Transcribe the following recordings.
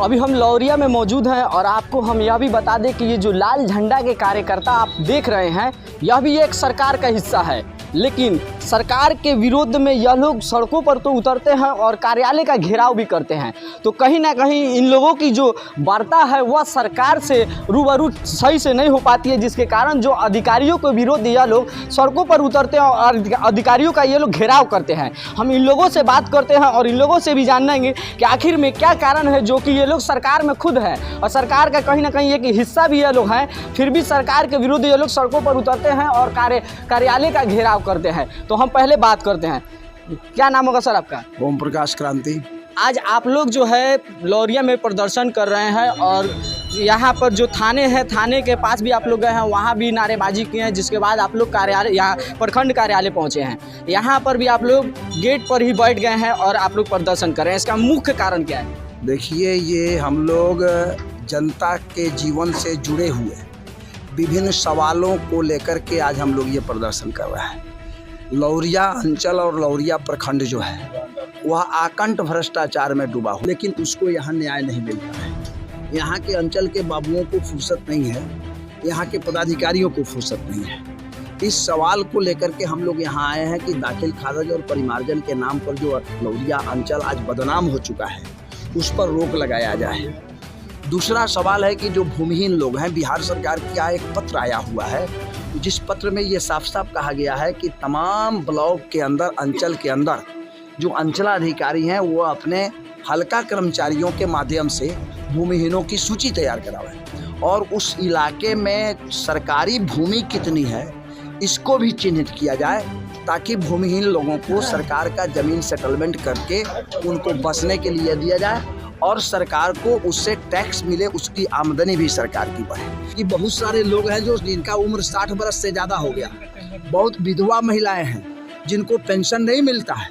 अभी हम लौरिया में मौजूद हैं और आपको हम यह भी बता दें कि ये जो लाल झंडा के कार्यकर्ता आप देख रहे हैं, यह भी एक सरकार का हिस्सा है। लेकिन सरकार के विरोध में यह लोग सड़कों पर तो उतरते हैं और कार्यालय का घेराव भी करते हैं। तो कहीं ना कहीं इन लोगों की जो वार्ता है वह सरकार से रूबरू सही से नहीं हो पाती है, जिसके कारण जो अधिकारियों के विरोध यह लोग सड़कों पर उतरते हैं और अधिकारियों का ये लोग घेराव करते हैं। हम इन लोगों से बात करते हैं और इन लोगों से भी जानेंगे कि आखिर में क्या कारण है जो कि ये लोग सरकार में खुद है और सरकार का कहीं ना कहीं एक हिस्सा भी ये लोग हैं, फिर भी सरकार के विरुद्ध ये लोग सड़कों पर उतरते हैं और कार्यालय का घेराव करते हैं। तो हम पहले बात करते हैं, क्या नाम होगा सर आपका? ओम प्रकाश क्रांति। आज आप लोग जो है लौरिया में प्रदर्शन कर रहे हैं और यहाँ पर जो थाने हैं, थाने के पास भी आप लोग गए हैं, वहाँ भी नारेबाजी किए हैं, जिसके बाद आप लोग कार्यालय यहाँ प्रखंड कार्यालय पहुँचे हैं। यहाँ पर भी आप लोग गेट पर ही बैठ गए हैं और आप लोग प्रदर्शन कर रहे हैं। इसका मुख्य कारण क्या है? देखिए, ये हम लोग जनता के जीवन से जुड़े हुए विभिन्न सवालों को लेकर के आज हम लोग ये प्रदर्शन कर रहे हैं। लौरिया अंचल और लौरिया प्रखंड जो है वह आकंठ भ्रष्टाचार में डूबा हुआ, लेकिन उसको यहाँ न्याय नहीं मिलता है। यहाँ के अंचल के बाबुओं को फुर्सत नहीं है, यहाँ के पदाधिकारियों को फुर्सत नहीं है। इस सवाल को लेकर के हम लोग यहाँ आए हैं कि दाखिल खारिज और परिमार्जन के नाम पर जो लौरिया अंचल आज बदनाम हो चुका है, उस पर रोक लगाया जाए। दूसरा सवाल है कि जो भूमिहीन लोग हैं, बिहार सरकार का एक पत्र आया हुआ है, जिस पत्र में ये साफ साफ कहा गया है कि तमाम ब्लॉक के अंदर, अंचल के अंदर जो अंचलाधिकारी हैं वो अपने हल्का कर्मचारियों के माध्यम से भूमिहीनों की सूची तैयार करावें और उस इलाके में सरकारी भूमि कितनी है इसको भी चिन्हित किया जाए, ताकि भूमिहीन लोगों को सरकार का ज़मीन सेटलमेंट करके उनको बसने के लिए दिया जाए और सरकार को उससे टैक्स मिले, उसकी आमदनी भी सरकार की बढ़े। कि बहुत सारे लोग हैं जो जिनका उम्र 60 बरस से ज़्यादा हो गया, बहुत विधवा महिलाएं हैं जिनको पेंशन नहीं मिलता है,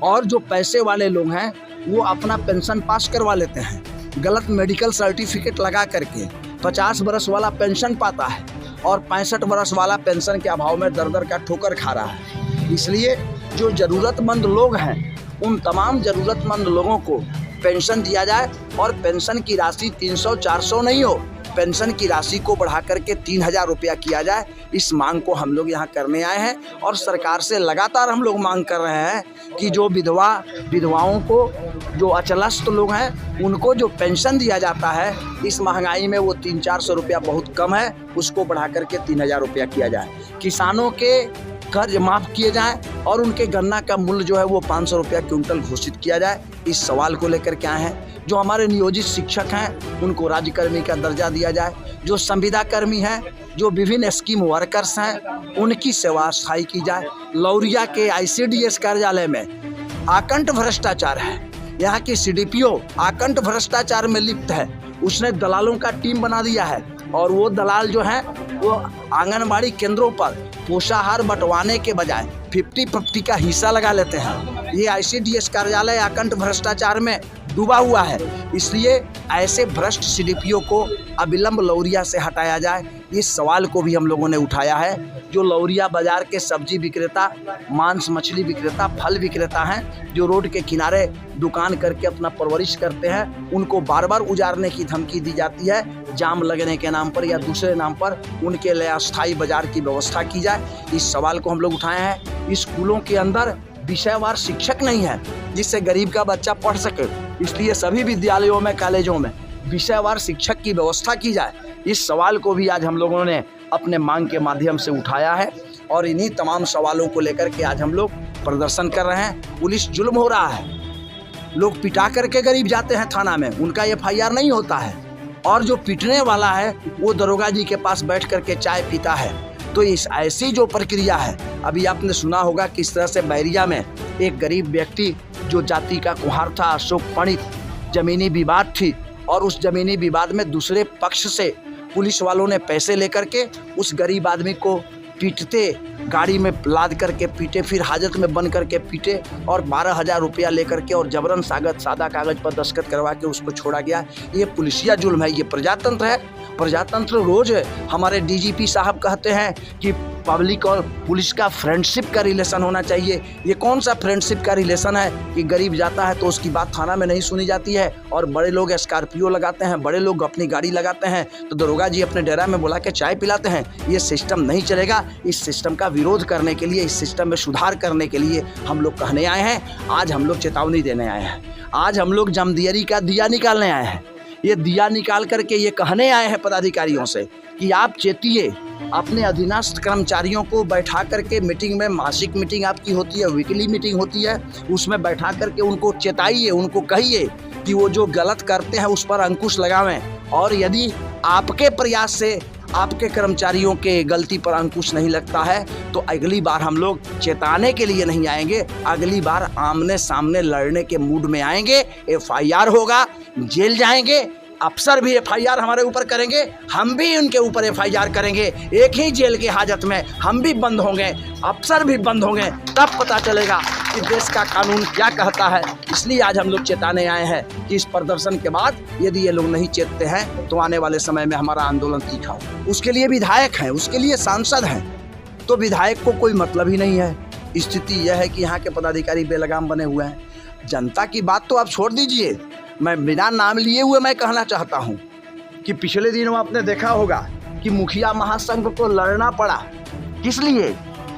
और जो पैसे वाले लोग हैं वो अपना पेंशन पास करवा लेते हैं, गलत मेडिकल सर्टिफिकेट लगा करके 50 बरस वाला पेंशन पाता है और 65 बरस वाला पेंशन के अभाव में दर दर का ठोकर खा रहा है। इसलिए जो ज़रूरतमंद लोग हैं उन तमाम ज़रूरतमंद लोगों को पेंशन दिया जाए और पेंशन की राशि 300-400 नहीं हो, पेंशन की राशि को बढ़ा करके 3000 रुपया किया जाए। इस मांग को हम लोग यहाँ करने आए हैं और सरकार से लगातार हम लोग मांग कर रहे हैं कि जो विधवाओं को, जो अचलस्त लोग हैं, उनको जो पेंशन दिया जाता है इस महंगाई में वो 300-400 रुपया बहुत कम है, उसको बढ़ा करके 3000 रुपया किया जाए। किसानों के कर्ज माफ़ किए जाएं और उनके गन्ना का मूल्य जो है वो 500 रुपया क्विंटल घोषित किया जाए। इस सवाल को लेकर के आए हैं। जो हमारे नियोजित शिक्षक हैं उनको राज्यकर्मी का दर्जा दिया जाए, जो संविदा कर्मी हैं, जो विभिन्न स्कीम वर्कर्स हैं, उनकी सेवा स्थायी की जाए। लौरिया के ICDS कार्यालय में आकंठ भ्रष्टाचार है, यहाँ की CDPO आकंठ भ्रष्टाचार में लिप्त है। उसने दलालों का टीम बना दिया है और वो दलाल जो हैं वो आंगनबाड़ी केंद्रों पर पोषाहार बंटवाने के बजाय 50-50 का हिस्सा लगा लेते हैं। ये ICDS कार्यालय आकंठ भ्रष्टाचार में डूबा हुआ है, इसलिए ऐसे भ्रष्ट CDPO को अविलंब लौरिया से हटाया जाए। इस सवाल को भी हम लोगों ने उठाया है। जो लौरिया बाजार के सब्जी विक्रेता, मांस मछली विक्रेता, फल विक्रेता हैं, जो रोड के किनारे दुकान करके अपना परवरिश करते हैं, उनको बार बार उजाड़ने की धमकी दी जाती है। जाम लगने के नाम पर या दूसरे नाम पर उनके लिए अस्थायी बाजार की व्यवस्था की जाए। इस सवाल को हम लोग उठाए हैं। स्कूलों के अंदर विषयवार शिक्षक नहीं है जिससे गरीब का बच्चा पढ़ सके, इसलिए सभी विद्यालयों में, कॉलेजों में विषयवार शिक्षक की व्यवस्था की जाए। इस सवाल को भी आज हम लोगों ने अपने मांग के माध्यम से उठाया है और इन्हीं तमाम सवालों को लेकर के आज हम लोग प्रदर्शन कर रहे हैं। पुलिस जुल्म हो रहा है, लोग पिटा करके गरीब जाते हैं थाना में, उनका FIR नहीं होता है, और जो पीटने वाला है वो दरोगा जी के पास बैठ करके चाय पीता है। तो इस ऐसी जो प्रक्रिया है, अभी आपने सुना होगा किस तरह से बैरिया में एक गरीब व्यक्ति जो जाति का कुम्हार था, अशोक पंडित, ज़मीनी विवाद थी और उस ज़मीनी विवाद में दूसरे पक्ष से पुलिस वालों ने पैसे लेकर के उस गरीब आदमी को पीटते, गाड़ी में लाद करके पीटे, फिर हाजत में बन करके पीटे और 12,000 रुपया लेकर के और जबरन सादा कागज़ पर दस्तखत करवा के उसको छोड़ा गया। ये पुलिसिया जुल्म है, ये प्रजातंत्र है। प्रजातंत्र रोज़ हमारे DGP साहब कहते हैं कि पब्लिक और पुलिस का फ्रेंडशिप का रिलेशन होना चाहिए। ये कौन सा फ्रेंडशिप का रिलेशन है कि गरीब जाता है तो उसकी बात थाना में नहीं सुनी जाती है, और बड़े लोग स्कॉर्पियो लगाते हैं, बड़े लोग अपनी गाड़ी लगाते हैं तो दरोगा जी अपने डेरा में बुला के चाय पिलाते हैं। ये सिस्टम नहीं चलेगा। इस सिस्टम का विरोध करने के लिए, इस सिस्टम में सुधार करने के लिए हम लोग कहने आए हैं। आज हम लोग चेतावनी देने आए हैं। आज हम लोग जमदियरी का दिया निकालने आए हैं। ये दिया निकाल करके ये कहने आए हैं पदाधिकारियों से कि आप चेतिए, अपने अधीनस्थ कर्मचारियों को बैठा करके मीटिंग में, मासिक मीटिंग आपकी होती है, वीकली मीटिंग होती है, उसमें बैठा करके उनको चेताइए, उनको कहिए कि वो जो गलत करते हैं उस पर अंकुश लगावें। और यदि आपके प्रयास से आपके कर्मचारियों के गलती पर अंकुश नहीं लगता है तो अगली बार हम लोग चेताने के लिए नहीं आएंगे, अगली बार आमने सामने लड़ने के मूड में आएंगे। FIR होगा, जेल जाएंगे, अफसर भी FIR हमारे ऊपर करेंगे, हम भी उनके ऊपर FIR करेंगे। एक ही जेल के हाजत में हम भी बंद होंगे, अफसर भी बंद होंगे, तब पता चलेगा कि देश का कानून क्या कहता है। इसलिए आज हम लोग चेताने आए हैं कि इस प्रदर्शन के बाद यदि ये लोग नहीं चेतते हैं तो आने वाले समय में हमारा आंदोलन तीखा हो। उसके लिए विधायक हैं, उसके लिए सांसद हैं, तो विधायक को कोई मतलब ही नहीं है। स्थिति यह है कि यहाँ के पदाधिकारी बेलगाम बने हुए हैं। जनता की बात तो आप छोड़ दीजिए, मैं बिना नाम लिए हुए मैं कहना चाहता हूँ कि पिछले दिनों आपने देखा होगा कि मुखिया महासंघ को लड़ना पड़ा, किस लिए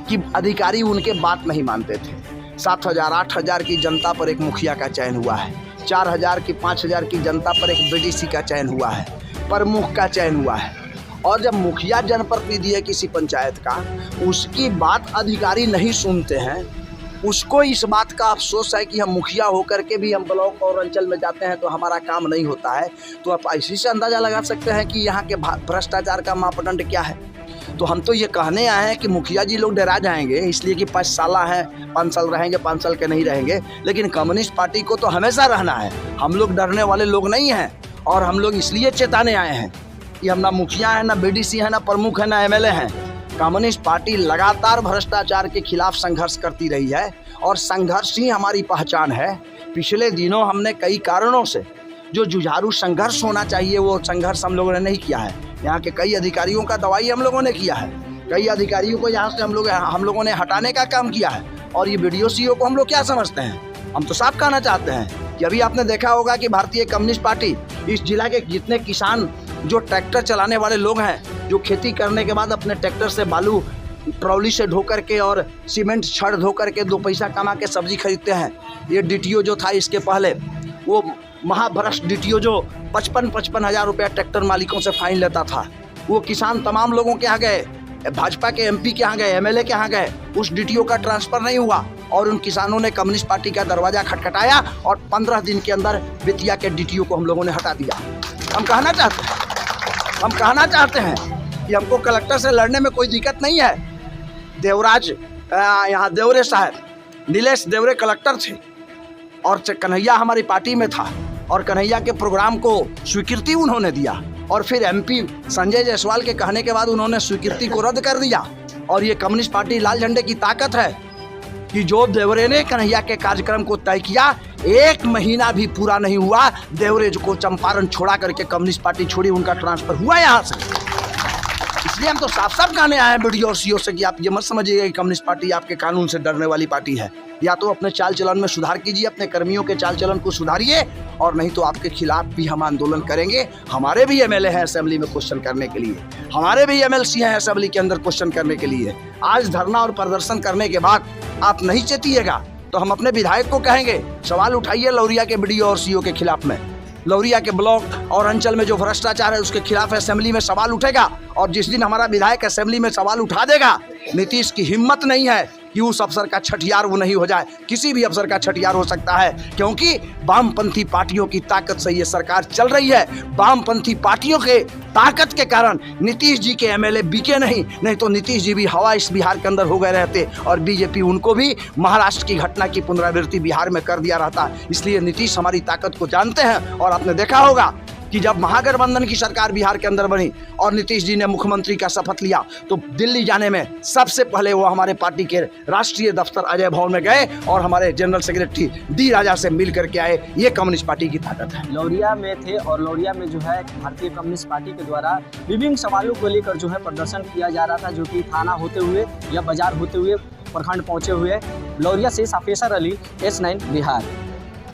कि अधिकारी उनके बात नहीं मानते थे। 7,000 8,000 की जनता पर एक मुखिया का चयन हुआ है, 4,000 की 5,000 की जनता पर एक BDC का चयन हुआ है, प्रमुख का चयन हुआ है। और जब मुखिया जनप्रतिनिधि है किसी पंचायत का, उसकी बात अधिकारी नहीं सुनते हैं, उसको इस बात का अफसोस है कि हम मुखिया होकर के भी हम ब्लॉक और अंचल में जाते हैं तो हमारा काम नहीं होता है। तो आप इसी से अंदाज़ा लगा सकते हैं कि यहाँ के भ्रष्टाचार का मापदंड क्या है। तो हम तो ये कहने आए हैं कि मुखिया जी लोग डरा जाएंगे इसलिए कि 5 साल हैं, 5 साल रहेंगे, 5 साल के नहीं रहेंगे, लेकिन कम्युनिस्ट पार्टी को तो हमेशा रहना है। हम लोग डरने वाले लोग नहीं हैं, और हम लोग इसलिए चेताने आए हैं कि हम ना मुखिया हैं, ना BDC है, ना प्रमुख है, ना MLA हैं। कम्युनिस्ट पार्टी लगातार भ्रष्टाचार के खिलाफ संघर्ष करती रही है और संघर्ष ही हमारी पहचान है। पिछले दिनों हमने कई कारणों से जो जुझारू संघर्ष होना चाहिए वो संघर्ष हम लोगों ने नहीं किया है। यहाँ के कई अधिकारियों का दवाई हम लोगों ने किया है, कई अधिकारियों को यहाँ से हम लोगों ने हटाने का काम किया है। और ये BDO CO को हम लोग क्या समझते हैं? हम तो साफ कहना चाहते हैं कि अभी आपने देखा होगा कि भारतीय कम्युनिस्ट पार्टी इस जिला के जितने किसान जो ट्रैक्टर चलाने वाले लोग हैं, जो खेती करने के बाद अपने ट्रैक्टर से बालू ट्रॉली से ढो करके और सीमेंट छड़ धो करके 2 पैसा कमा के सब्जी खरीदते हैं। ये DTO जो था इसके पहले, वो महाभ्रष्ट DTO जो 55 हज़ार रुपया ट्रैक्टर मालिकों से फाइन लेता था, वो किसान तमाम लोगों के यहाँ गए, भाजपा के MP के यहाँ गए, MLA के यहाँ गए, उस DTO का ट्रांसफ़र नहीं हुआ और उन किसानों ने कम्युनिस्ट पार्टी का दरवाज़ा खटखटाया और 15 दिन के अंदर बेतिया के DTO को हम लोगों ने हटा दिया। हम कहना चाहते हैं कि हमको कलेक्टर से लड़ने में कोई दिक्कत नहीं है। देवराज यहाँ देवरे साहब, नीलेश देवरे कलेक्टर थे और कन्हैया हमारी पार्टी में था और कन्हैया के प्रोग्राम को स्वीकृति उन्होंने दिया और फिर MP संजय जायसवाल के कहने के बाद उन्होंने स्वीकृति को रद्द कर दिया। और ये कम्युनिस्ट पार्टी लाल झंडे की ताकत है कि जो देवरे ने कन्हैया के कार्यक्रम को तय किया, 1 महीना भी पूरा नहीं हुआ, देवरे को चंपारण छोड़ा करके कम्युनिस्ट पार्टी छोड़ी, उनका ट्रांसफर हुआ यहाँ से। इसलिए हम तो साफ साफ कहने आए हैं BDO और CO से कि आप ये मत समझिएगा कि कम्युनिस्ट पार्टी आपके कानून से डरने वाली पार्टी है। या तो अपने चाल चलन में सुधार कीजिए, अपने कर्मियों के चाल चलन को सुधारिए, और नहीं तो आपके खिलाफ भी हम आंदोलन करेंगे। हमारे भी MLA हैं असेंबली में क्वेश्चन करने के लिए, हमारे भी MLC हैं असेंबली के अंदर क्वेश्चन करने के लिए। आज धरना और प्रदर्शन करने के बाद आप नहीं चेतिएगा तो हम अपने विधायक को कहेंगे सवाल उठाइए लौरिया के BDO और CO के खिलाफ में। लौरिया के ब्लॉक और अंचल में जो भ्रष्टाचार है उसके खिलाफ असेंबली में सवाल उठेगा, और जिस दिन हमारा विधायक असेंबली में सवाल उठा देगा, नीतीश की हिम्मत नहीं है कि उस अफसर का छठियार वो नहीं हो जाए। किसी भी अफसर का छठियार हो सकता है, क्योंकि वामपंथी पार्टियों की ताकत से ये सरकार चल रही है। वामपंथी पार्टियों के ताकत के कारण नीतीश जी के MLA बिके नहीं तो नीतीश जी भी हवा इस बिहार के अंदर हो गए रहते और BJP उनको भी महाराष्ट्र की घटना की पुनरावृत्ति बिहार में कर दिया रहता। इसलिए नीतीश हमारी ताकत को जानते हैं। और आपने देखा होगा कि जब महागठबंधन की सरकार बिहार के अंदर बनी और नीतीश जी ने मुख्यमंत्री का शपथ लिया तो दिल्ली जाने में सबसे पहले वो हमारे पार्टी के राष्ट्रीय दफ्तर अजय भवन में गए और हमारे जनरल सेक्रेटरी डी राजा से मिल करके आए। ये कम्युनिस्ट पार्टी की ताकत है। लौरिया में थे और लौरिया में जो है भारतीय कम्युनिस्ट पार्टी के द्वारा विभिन्न सवालों को लेकर जो है प्रदर्शन किया जा रहा था, जो कि थाना होते हुए या बाजार होते हुए प्रखंड पहुंचे हुए। लौरिया से साफेसर अली, S9 बिहार।